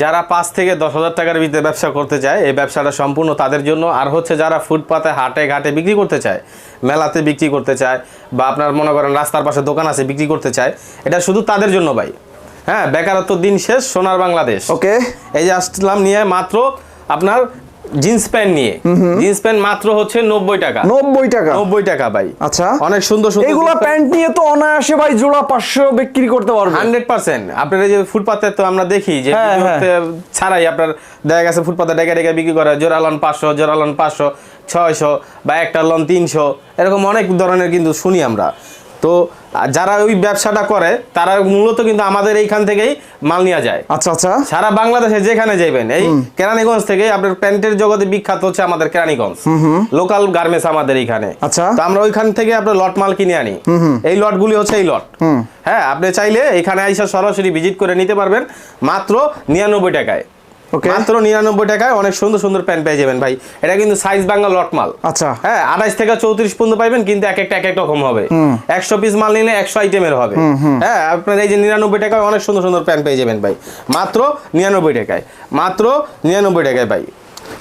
যারা 5 থেকে 10,000 টাকার ভিতরে ব্যবসা করতে চায় এই ব্যবসাটা সম্পূর্ণ তাদের জন্য। আর হচ্ছে যারা ফুটপাতে হাটে ঘাটে বিক্রি করতে চায়, মেলাতে বিক্রি করতে চায়, বা আপনার মনে করেন রাস্তার পাশে দোকান আছে বিক্রি করতে চায়, এটা শুধু তাদের জন্য ভাই। হ্যাঁ, বেকারত্ব দিন শেষ, সোনার বাংলাদেশ। ওকে, এই যে আসলাম নিয়ে মাত্র আপনার জিন্স প্যান্ট নিয়ে, জিন্স প্যান্ট মাত্র হচ্ছে 90 টাকা। 90 টাকা? 90 টাকা ভাই। আচ্ছা, অনেক সুন্দর সুন্দর এগুলা প্যান্ট নিয়ে তো অনায়াসে ভাই জোড়া 500 বিক্রি করতে পারবে 100%। আপনার এই যে ফুটপাতে তো আমরা দেখি যে ছাড়াই আপনার দেখা গেছে ফুটপাতে ডেকে ডেকে বিক্রি করে, জোড়া লন 500, জোড়া লন 500, 600, বা একটা লন 300, এরকম অনেক ধরনের কিন্তু শুনি আমরা। তো যারা ওই ব্যবসাটা করে তারা মূলত কিন্তু আমাদের এইখান থেকেই মাল নিয়ে যায়। আচ্ছা আচ্ছা, সারা বাংলাদেশে যেখানে যাবেন, এই কেরানীগঞ্জ থেকে আপনার প্যান্টের জগতে বিখ্যাত হচ্ছে আমাদের কেরানীগঞ্জ, লোকাল গার্মেন্টস আমাদের এইখানে। আচ্ছা, তো আমরা ওইখান থেকে আপনার লট মাল কিনে আনি। এই লটগুলি হচ্ছে এই লট। হ্যাঁ, আপনি চাইলে এখানে আইসা সরাসরি ভিজিট করে নিতে পারবেন মাত্র 99 টাকায়। মাত্র 99 টাকায় অনেক সুন্দর সুন্দর প্যান্ট পেয়ে যাবেন ভাই। এটা কিন্তু সাইজ বাংলা লট মাল। আচ্ছা, হ্যাঁ, 28 থেকে 34 পর্যন্ত পাইবেন, কিন্তু এক এক রকম হবে। 100 পিস মাল নিলে 100 আইটেমের হবে। হ্যাঁ, আপনার এই যে 99 টাকায় অনেক সুন্দর সুন্দর প্যান্ট পেয়ে যাবেন ভাই, মাত্র 99 টাকায়। মাত্র 99 টাকায় ভাই।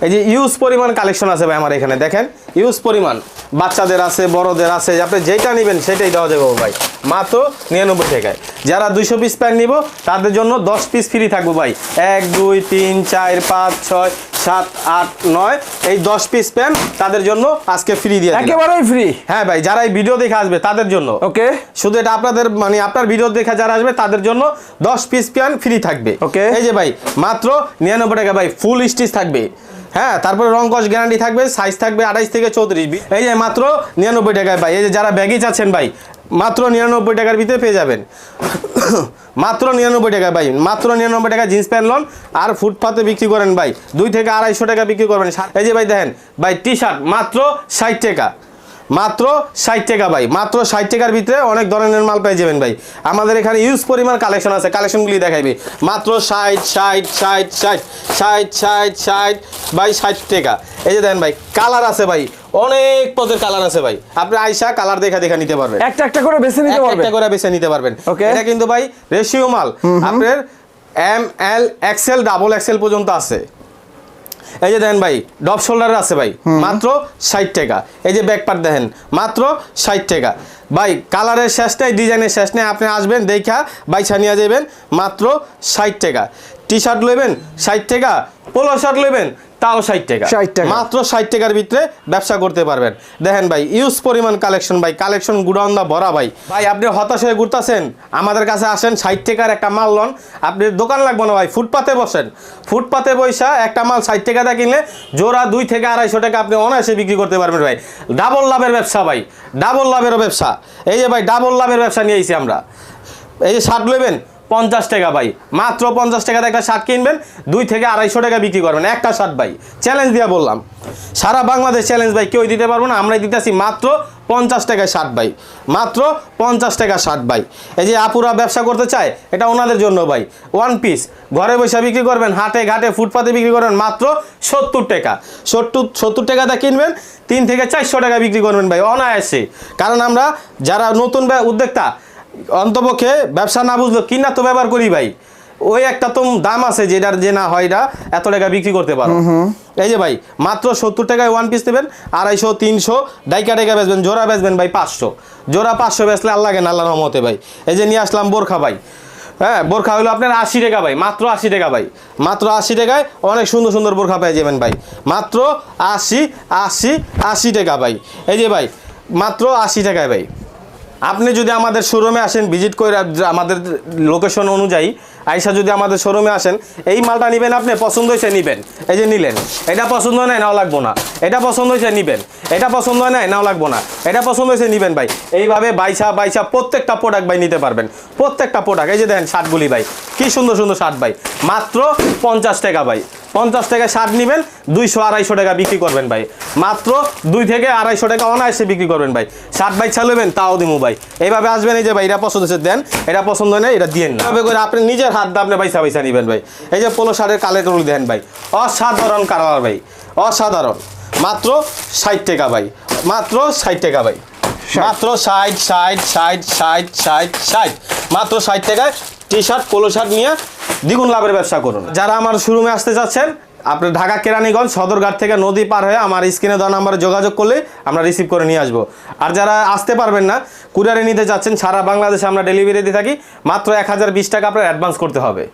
এই যে ইউজ পরিমাণ কালেকশন আছে ভাই আমার এখানে, দেখেন ইউজ পরিমাণ, বাচ্চাদের আছে, বড়দের আছে, আপনি যেটা নেবেন সেটাই দেওয়া যাবে ভাই, মাত্র 99 টাকায়। যারা 200 পিস প্যান্ট নিব তাদের জন্য 10 পিস ফ্রি থাকবো ভাই। 1 2 3 4 5 6 7 8 9, এই 10 পিস প্যান্ট তাদের জন্য আজকে ফ্রি দিয়ে দিলাম, একেবারেই ফ্রি। হ্যাঁ ভাই, যারা এই ভিডিও দেখে আসবে তাদের জন্য। ওকে, শুধু এটা আপনাদের মানে আপনার ভিডিও দেখে যারা আসবে তাদের জন্য 10 পিস প্যান্ট ফ্রি থাকবে। ওকে, এই যে ভাই মাত্র 99 টাকা ভাই, ফুল স্টিচ থাকবে। হ্যাঁ, তারপরে রং কস গ্যারান্টি থাকবে, সাইজ থাকবে 28 থেকে 34। এই যে মাত্র 99 টাকায় ভাই। এই যে যারা ব্যাগি চাচ্ছেন ভাই, মাত্র 99 টাকার ভিতরে পেয়ে যাবেন। মাত্র 99 টাকা ভাই, মাত্র 99 টাকা জিন্স প্যান্ট লন। আর ফুটপাতে বিক্রি করেন ভাই 2 থেকে 250 টাকা বিক্রি করবেন। এই যে ভাই দেখেন ভাই, টি শার্ট মাত্র 60 টাকা, মাত্র 60 টাকা ভাই। মাত্র 60 টাকার ভিতরে অনেক ধরনের মাল পেয়ে যাবেন ভাই। আমাদের এখানে ইউজ পরিমাণ কালেকশন আছে, কালেকশনগুলি দেখাইবে। মাত্র 60 60 60 60 60 60 60 ভাই, 60 টাকা। এই যে দেখেন ভাই, কালার আছে ভাই, অনেক পদের কালার আছে ভাই। আপনি আইসা কালার দেখা নিতে পারবেন, একটা একটা করে বেছে নিতে পারবেন, একটা করে বেছে নিতে পারবেন। এটা কিন্তু ভাই রেশিও মাল, আপনার ML XL ডাবল XL পর্যন্ত আছে। এই যে দেখেন ভাই, ডপ শোল্ডার আছে ভাই, মাত্র 60 টাকা। এই যে ব্যাক পার্ট দেখেন, মাত্র 60 টাকা ভাই। কালারের শেষ নেই, ডিজাইনের শেষ নেই, আপনি আসবেন দেখা বাইছা নিয়ে যাবেন, মাত্র 60 টাকা। টি শার্ট লইবেন 60 টাকা, পোলো শার্ট লইবেন তাও 60 টাকা, মাত্র 60 টাকার ভিতরে ব্যবসা করতে পারবেন। দেখেন ভাই, ইউজ পরিমাণ কালেকশন ভাই, কালেকশন গুডাউন দা ভরা ভাই। ভাই আপনি হতাশ হয়ে ঘুরতেছেন, আমাদের কাছে আসেন, 60 টাকার একটা মাল লন। আপনি দোকান লাগবে না ভাই, ফুটপাতে বসেন, ফুটপাতে বৈশা একটা মাল 60 টাকা দিয়ে কিনলে জোড়া 2 থেকে 250 টাকা আপনি অনায়াসে বিক্রি করতে পারবেন ভাই। ডাবল লাভের ব্যবসা ভাই, ডাবল লাভেরও ব্যবসা। এই যে ভাই, ডাবল লাভের ব্যবসা নিয়ে আইছি আমরা। এই যে শার্ট লইবেন 50 টাকা ভাই, মাত্র 50 টাকাতে একটা শার্ট কিনবেন, 2 থেকে 250 টাকা বিক্রি করবেন একটা শার্ট ভাই। চ্যালেঞ্জ দিয়ে বললাম, সারা বাংলাদেশ চ্যালেঞ্জ ভাই, কেউ দিতে পারবো না, আমরাই দিতেছি মাত্র 50 টাকায় শার্ট ভাই, মাত্র 50 টাকা শার্ট ভাই। এই যে আপুরা ব্যবসা করতে চায়, এটা ওনাদের জন্য ভাই। 1 পিস ঘরে বসে বিক্রি করবেন, হাটে ঘাটে ফুটপাতে বিক্রি করবেন, মাত্র 70 টাকা। 70 টাকাটা কিনবেন, 3 থেকে 400 টাকা বিক্রি করবেন ভাই অনায়াসে। কারণ আমরা যারা নতুন উদ্যোক্তা, অন্তপক্ষে ব্যবসা না বুঝলো কিনা তো ব্যবহার করি ভাই, ওই একটা তো দাম আছে যেটার যে না হয় এটা এত টাকা বিক্রি করতে পারো। এই যে ভাই, মাত্র 70 টাকায় 1 পিস নেবেন, 250 300 ডাইকা টাকা বেচবেন, জোড়া বেচবেন ভাই 500, জোড়া 500 বেচলে আল্লাহ লাগে না, আল্লাহর রহমতে ভাই। এই যে নিয়ে আসলাম বোরখা ভাই। হ্যাঁ, বোরখা হলো আপনার 80 টাকা ভাই, মাত্র 80 টাকা ভাই, মাত্র 80 টাকায় অনেক সুন্দর সুন্দর বোরখা পেয়ে যাবেন ভাই, মাত্র 80 টাকা ভাই। এই যে ভাই, মাত্র 80 টাকায় ভাই। আপনি যদি আমাদের শোরুমে আসেন, ভিজিট করে আমাদের লোকেশন অনুযায়ী আইসা যদি আমাদের শোরুমে আসেন, এই মালটা নেবেন, আপনি পছন্দ হয়েছে নেবেন, এই যে নিলেন, এটা পছন্দ হয় না নাও লাগবো না, এটা পছন্দ হয়েছে নেবেন, এটা পছন্দ হয় না নাও লাগবো না, এটা পছন্দ হয়েছে নেবেন ভাই। এইভাবে বাইসা প্রত্যেকটা প্রোডাক্ট ভাই নিতে পারবেন, প্রত্যেকটা প্রোডাক্ট। এই যে দেখেন শার্টগুলি ভাই, কি সুন্দর সুন্দর শার্ট ভাই, মাত্র 50 টাকা ভাই। 50 টাকায় শার্ট নেবেন, 200-250 টাকা বিক্রি করবেন ভাই, মাত্র 2 থেকে 250 টাকা অনায়াসে বিক্রি করবেন ভাই। শার্ট ভাই চালবেন তাও দিমু ভাই। এইভাবে আসবেন, এই যে ভাই এটা পছন্দ হচ্ছে দেন, এটা পছন্দ হয় না এটা দিয়েন না, এভাবে করে আপনি নিজের হাত দিয়ে আপনি বাইসা নেবেন ভাই। এই যে পোলো শার্টের কালেরগুলি দেন ভাই, অসাধারণ কালার ভাই, অসাধারণ, মাত্র 60 টাকা ভাই, মাত্র 60 টাকা ভাই, মাত্র 60 মাত্র 60 টাকায় টি শার্ট পোলো শার্ট নিয়ে দ্বিগুণ লাভের ব্যবসা করুন। যারা আমার শোরুমে আসতে চাচ্ছেন, আপনি ঢাকা কেরানীগঞ্জ সদরঘাট থেকে নদী পার হয়ে আমার স্ক্রিনে দেওয়া নাম্বারে যোগাযোগ করলে আমরা রিসিভ করে নিয়ে আসবো। আর যারা আসতে পারবেন না, কুরিয়ারে নিতে চাচ্ছেন, সারা বাংলাদেশে আমরা ডেলিভারি দিয়ে থাকি। মাত্র 1020 টাকা আপনার অ্যাডভান্স করতে হবে।